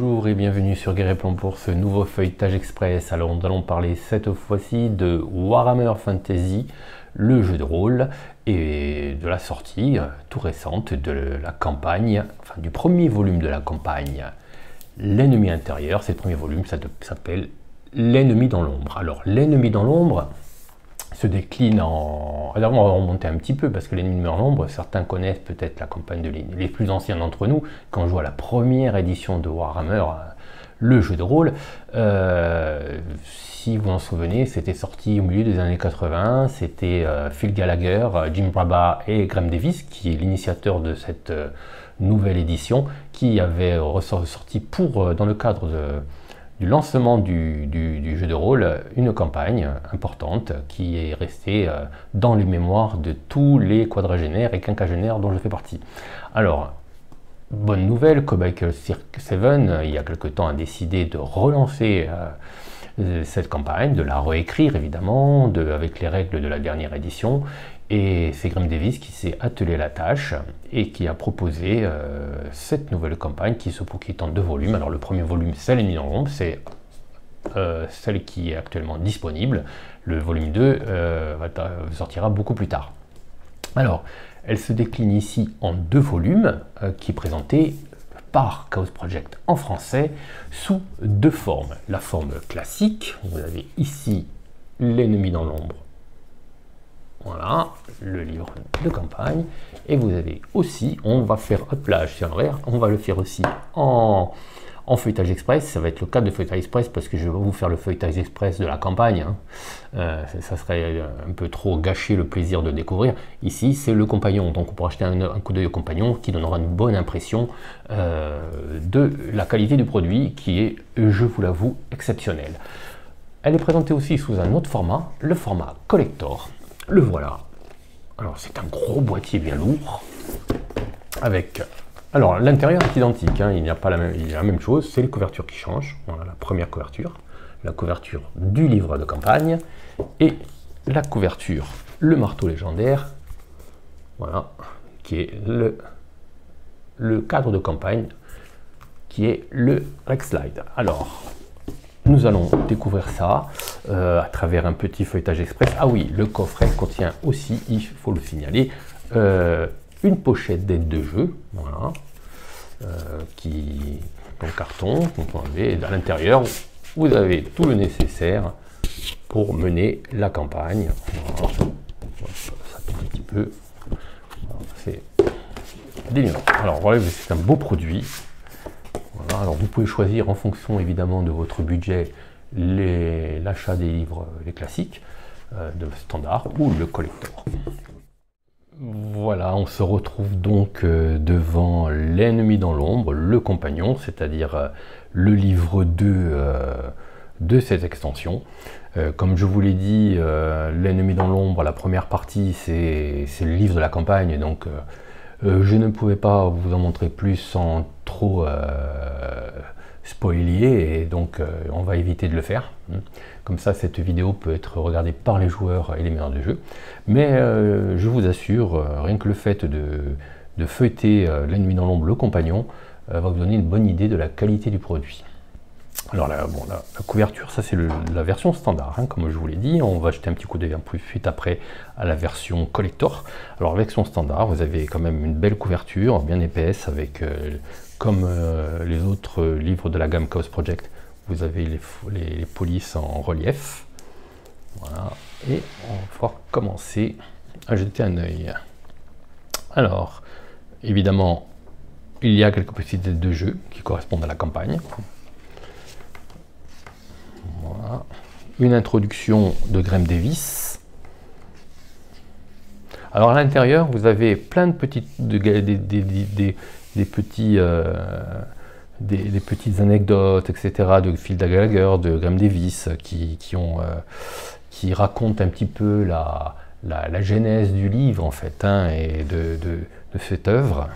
Bonjour et bienvenue sur Guerre-Plan pour ce nouveau feuilletage express. Alors nous allons parler cette fois-ci de Warhammer Fantasy, le jeu de rôle, et de la sortie tout récente de la campagne, enfin du premier volume de la campagne, L'ennemi intérieur. C'est le premier volume, ça s'appelle L'ennemi dans l'ombre. Alors l'ennemi dans l'ombre se décline en... Alors on va remonter un petit peu parce que l'ennemi dans l'ombre, certains connaissent peut-être la campagne les plus anciens d'entre nous, quand on joue à la première édition de Warhammer, le jeu de rôle. Si vous en souvenez, c'était sorti au milieu des années 80, c'était Phil Gallagher, Jim Braba et Graeme Davis, qui est l'initiateur de cette nouvelle édition, qui avait ressorti dans le cadre du lancement du jeu de rôle, une campagne importante qui est restée dans les mémoires de tous les quadragénaires et quinquagénaires dont je fais partie. Alors, bonne nouvelle, Kobayashi 7, il y a quelque temps, a décidé de relancer cette campagne, de la réécrire évidemment, avec les règles de la dernière édition. Et c'est Graeme Davis qui s'est attelé à la tâche et qui a proposé cette nouvelle campagne qui est en 2 volumes. Alors le premier volume, c'est L'ennemi dans l'ombre, c'est celle qui est actuellement disponible. Le volume 2 sortira beaucoup plus tard. Alors, elle se décline ici en 2 volumes qui est présentés par Chaos Project en français sous 2 formes. La forme classique, vous avez ici L'ennemi dans l'ombre. Voilà, le livre de campagne. Et vous avez aussi, on va faire, hop là, je suis à l'envers, on va le faire aussi en feuilletage express. Ça va être le cas de feuilletage express parce que je vais vous faire le feuilletage express de la campagne. Ça serait un peu trop gâcher le plaisir de découvrir. Ici, c'est le compagnon. Donc, on pourra acheter un coup d'œil au compagnon qui donnera une bonne impression de la qualité du produit qui est, je vous l'avoue, exceptionnelle. Elle est présentée aussi sous un autre format, le format collector. Le voilà. Alors c'est un gros boîtier bien lourd avec. Alors l'intérieur est identique, hein, il n'y a pas il y a la même chose, c'est les couvertures qui changent. Voilà la première couverture, la couverture du livre de campagne et la couverture, le marteau légendaire. Voilà, qui est le cadre de campagne, qui est le Rexslide. Alors. Nous allons découvrir ça à travers un petit feuilletage express. Ah oui, le coffret contient aussi, il faut le signaler, une pochette d'aide de jeu, voilà, qui en carton, qu'on peut enlever. Et à l'intérieur, vous avez tout le nécessaire pour mener la campagne. Voilà. Ça tombe un petit peu. C'est délivrant. Alors voilà, c'est un beau produit. Voilà, alors vous pouvez choisir en fonction évidemment de votre budget l'achat des livres, les classiques, de standard ou le collector. Voilà, on se retrouve donc devant L'ennemi dans l'ombre, le compagnon, c'est-à-dire le livre 2 de cette extension. Comme je vous l'ai dit, L'ennemi dans l'ombre, la première partie, c'est le livre de la campagne, donc je ne pouvais pas vous en montrer plus sans trop spoiler, et donc on va éviter de le faire. Comme ça, cette vidéo peut être regardée par les joueurs et les meneurs de jeu. Mais je vous assure, rien que le fait de feuilleter L'ennemi dans l'ombre, le compagnon, va vous donner une bonne idée de la qualité du produit. Alors la couverture, ça c'est la version standard, hein, comme je vous l'ai dit. On va jeter un petit coup d'œil plus suite après à la version collector. Alors version standard, vous avez quand même une belle couverture, bien épaisse, avec comme les autres livres de la gamme Chaos Project, vous avez les polices en relief. Voilà, et on va pouvoir commencer à jeter un œil. Alors, évidemment, il y a quelques petites aides de jeu qui correspondent à la campagne. Voilà. Une introduction de Graeme Davis. Alors à l'intérieur, vous avez plein de petites, des petites anecdotes, etc. de Phil Gallagher, de Graeme Davis, qui racontent un petit peu la genèse du livre en fait, hein, et de cette œuvre.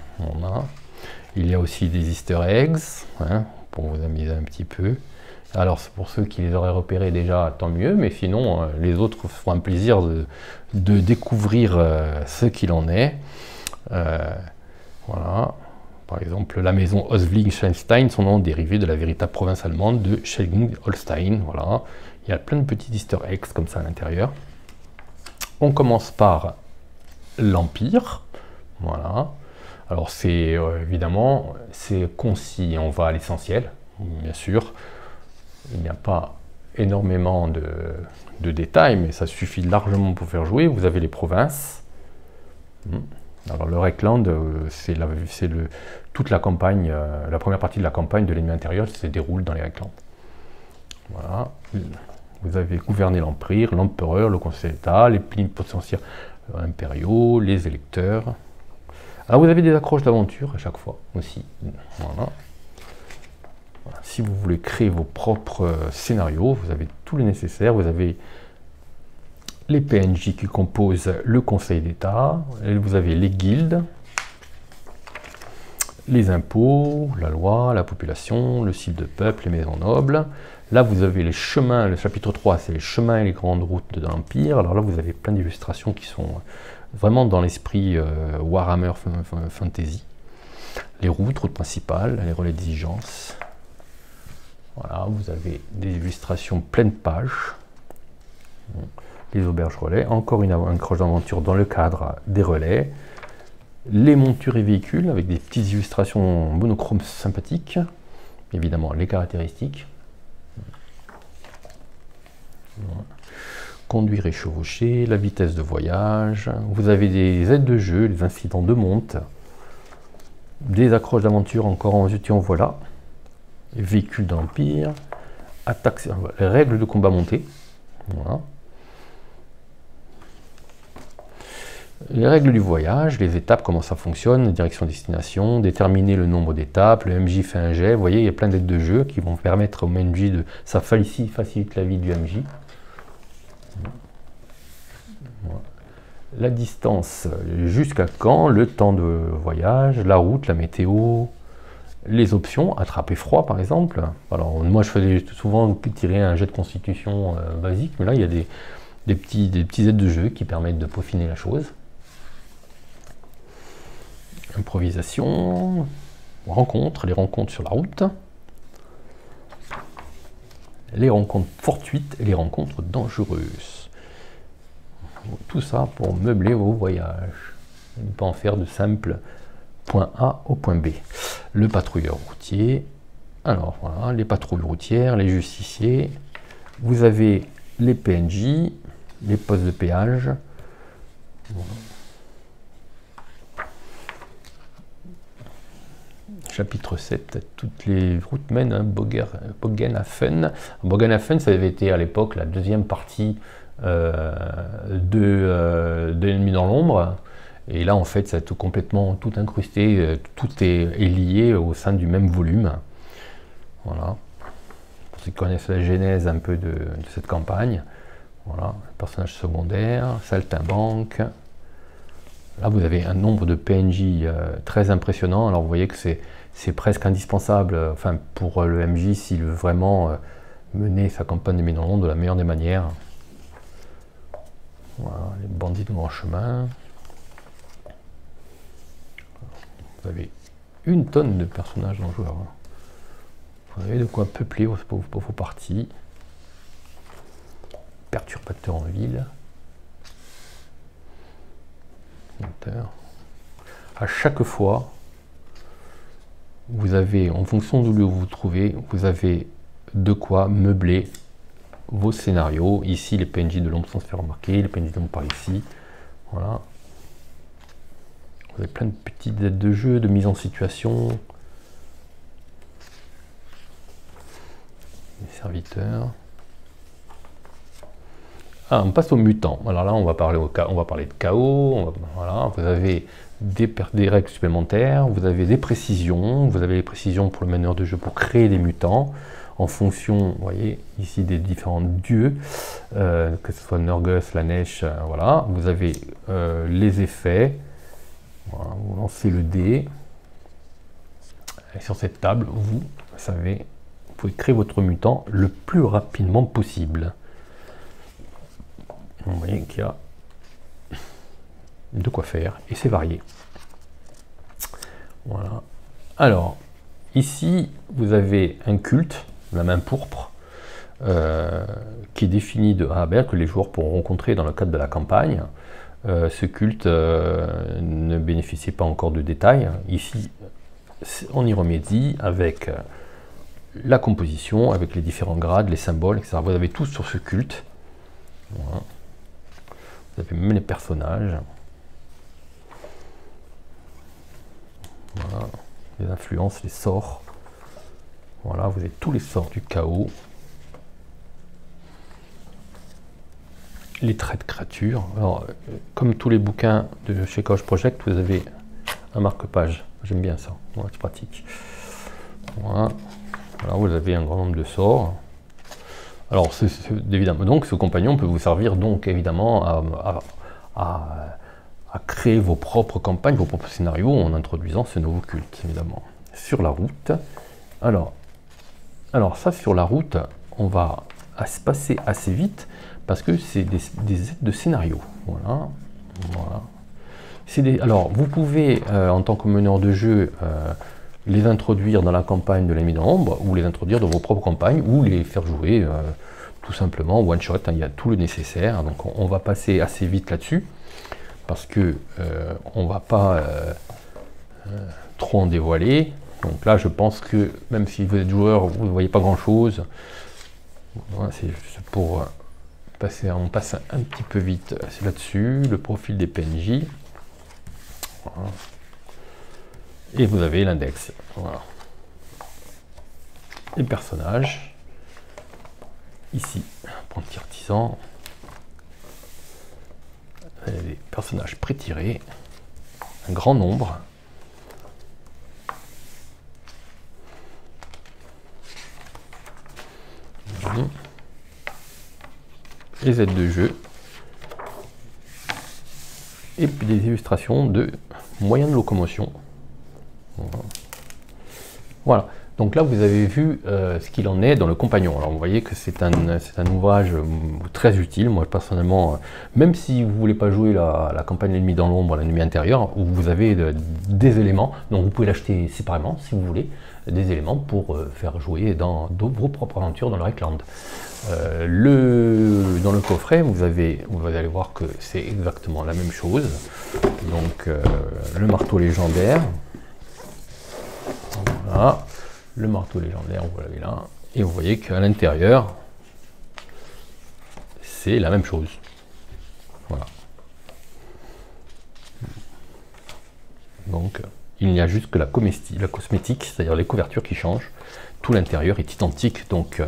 Il y a aussi des easter eggs, hein, pour vous amuser un petit peu. Alors c'est pour ceux qui les auraient repérés déjà, tant mieux, mais sinon les autres feront un plaisir de découvrir ce qu'il en est. Voilà, Par exemple, la maison Oswald-Schleswig sont dérivés de la véritable province allemande de Schleswig-Holstein. Voilà. Il y a plein de petits easter eggs comme ça à l'intérieur. On commence par l'Empire. Voilà. Alors c'est évidemment, c'est concis, on va à l'essentiel, bien sûr. Il n'y a pas énormément de détails, mais ça suffit largement pour faire jouer. Vous avez les provinces. Alors le Reichsland, c'est toute la campagne, la première partie de la campagne de l'ennemi intérieur se déroule dans les Reichsland. Voilà. Vous avez gouverné l'Empire, l'empereur, le conseil d'État, les plénipotentiaires impériaux, les électeurs. Alors vous avez des accroches d'aventure à chaque fois aussi. Voilà. Si vous voulez créer vos propres scénarios, vous avez tout le nécessaire. Vous avez les PNJ qui composent le Conseil d'État, vous avez les guildes, les impôts, la loi, la population, le style de peuple, les maisons nobles. Là, vous avez les chemins, le chapitre 3, c'est les chemins et les grandes routes de l'Empire. Alors là, vous avez plein d'illustrations qui sont vraiment dans l'esprit Warhammer Fantasy. Les routes principales, les relais d'exigence. Voilà, vous avez des illustrations pleine page. Les auberges relais, encore une accroche d'aventure dans le cadre des relais. Les montures et véhicules avec des petites illustrations monochromes sympathiques. Évidemment, les caractéristiques. Voilà. Conduire et chevaucher, la vitesse de voyage. Vous avez des aides de jeu, les incidents de monte. Des accroches d'aventure encore en en voilà. Les véhicules d'Empire. Attaques, les règles de combat monté. Voilà. Les règles du voyage, les étapes, comment ça fonctionne, direction-destination, déterminer le nombre d'étapes, le MJ fait un jet, vous voyez, il y a plein d'aides de jeu qui vont permettre au MJ de... Ça facilite la vie du MJ. Voilà. La distance, jusqu'à quand, le temps de voyage, la route, la météo, les options, attraper froid par exemple. Alors moi je faisais souvent tirer un jet de constitution basique, mais là il y a des petits aides de jeu qui permettent de peaufiner la chose. Improvisation, rencontres, les rencontres sur la route, les rencontres fortuites et les rencontres dangereuses. Tout ça pour meubler vos voyages. Ne pas en faire de simple point A au point B. Le patrouilleur routier. Alors voilà, les patrouilles routières, les justiciers. Vous avez les PNJ, les postes de péage. Voilà. Chapitre 7, toutes les routes mènent à Bogenhafen. Bogenhafen, ça avait été à l'époque la deuxième partie de l'ennemi dans l'ombre. Et là, en fait, ça a complètement tout incrusté, tout est lié au sein du même volume. Voilà. Pour ceux qui connaissent la genèse un peu de cette campagne. Voilà, personnage secondaire, saltimbanque. Là, vous avez un nombre de PNJ très impressionnant. Alors, vous voyez que c'est presque indispensable, enfin, pour le MJ, s'il veut vraiment mener sa campagne de mise en l'ombre de la meilleure des manières. Voilà, les bandits de grand chemin. Vous avez une tonne de personnages dans le joueur. Vous avez de quoi peupler vos parties. Perturbateur en ville. À chaque fois, vous avez, en fonction d'où vous vous trouvez, vous avez de quoi meubler vos scénarios. Ici, les PNJ de l'ombre sans se faire remarquer, les PNJ de l'ombre par ici. Voilà. Vous avez plein de petites aides de jeu, de mise en situation. Les serviteurs. Ah, on passe aux mutants. Alors là, on va parler de chaos. Voilà, vous avez des règles supplémentaires, vous avez des précisions. Vous avez les précisions pour le meneur de jeu pour créer des mutants en fonction, vous voyez, ici des différents dieux, que ce soit Nurgus, la neige, voilà. Vous avez les effets. Voilà, vous lancez le dé. Et sur cette table, vous savez, vous pouvez créer votre mutant le plus rapidement possible. Vous voyez qu'il y a de quoi faire et c'est varié. Voilà. Alors, ici, vous avez un culte, la main pourpre, qui est défini de A à B, que les joueurs pourront rencontrer dans le cadre de la campagne. Ce culte ne bénéficie pas encore de détails. Ici, on y remédie avec la composition, avec les différents grades, les symboles, etc. Vous avez tout sur ce culte. Voilà. Vous avez même les personnages. Voilà. Les influences, les sorts. Voilà, vous avez tous les sorts du chaos. Les traits de créatures. Alors, comme tous les bouquins de chez Chaos Project, vous avez un marque-page. J'aime bien ça, ouais, c'est pratique. Voilà. Alors, vous avez un grand nombre de sorts. Alors, évidemment, donc, ce compagnon peut vous servir donc évidemment à créer vos propres campagnes, vos propres scénarios en introduisant ce nouveau culte, évidemment. Sur la route. Alors ça, sur la route, on va se passer assez vite parce que c'est des aides de scénario. Voilà. Alors, vous pouvez, en tant que meneur de jeu, les introduire dans la campagne de l'ennemi dans l'ombre, ou les introduire dans vos propres campagnes, ou les faire jouer tout simplement one shot. Hein, il y a tout le nécessaire. Donc, on va passer assez vite là-dessus parce que on va pas trop en dévoiler. Donc là, je pense que même si vous êtes joueur, vous ne voyez pas grand-chose. Voilà, c'est juste pour passer. On passe un petit peu vite là-dessus. Le profil des PNJ. Voilà. Et vous avez l'index. Voilà. Les personnages. Ici, apprenti artisan. Les personnages pré-tirés. Un grand nombre. Les aides de jeu et puis des illustrations de moyens de locomotion. Voilà. Donc là, vous avez vu ce qu'il en est dans le compagnon. Alors, vous voyez que c'est un ouvrage très utile. Moi, personnellement, même si vous ne voulez pas jouer la campagne L'ennemi dans l'ombre, l'ennemi intérieur, où vous avez des éléments, donc vous pouvez l'acheter séparément si vous voulez, des éléments pour faire jouer dans vos propres aventures dans le Reikland. Dans le coffret, vous allez voir que c'est exactement la même chose. Donc, le marteau légendaire. Voilà. Le marteau légendaire, vous l'avez là. Et vous voyez qu'à l'intérieur, c'est la même chose. Voilà. Donc, il n'y a juste que la cosmétique, c'est-à-dire les couvertures qui changent. Tout l'intérieur est identique. Donc,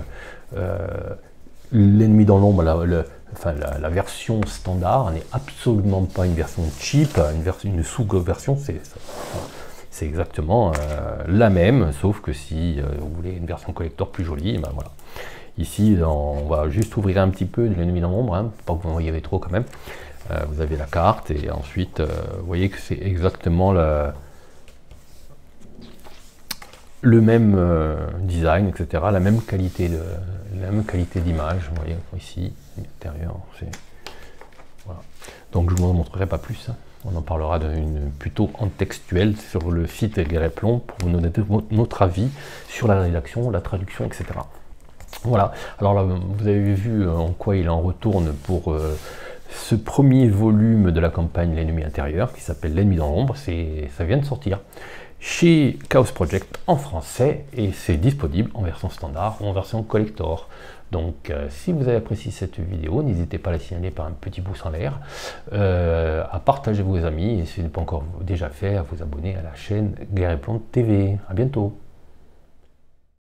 l'ennemi dans l'ombre, la version standard n'est absolument pas une version cheap, une sous-version, c'est exactement la même, sauf que si vous voulez une version collector plus jolie, ben voilà. Ici, on va juste ouvrir un petit peu de l'ennemi dans l'ombre, hein, pas que vous en voyez trop quand même. Vous avez la carte et ensuite, vous voyez que c'est exactement le même design, etc., la même qualité d'image. Vous voyez ici, l'intérieur, voilà. Donc je ne vous en montrerai pas plus. On en parlera plutôt en textuel sur le site Guerreplon pour vous donner notre avis sur la rédaction, la traduction, etc. Voilà. Alors là, vous avez vu en quoi il en retourne pour ce premier volume de la campagne L'ennemi intérieur qui s'appelle L'ennemi dans l'ombre. Ça vient de sortir chez Chaos Project en français et c'est disponible en version standard ou en version collector. Donc si vous avez apprécié cette vidéo, n'hésitez pas à la signaler par un petit pouce en l'air, à partager vos amis et si ce n'est pas encore déjà fait, à vous abonner à la chaîne Guerreplon TV. À bientôt.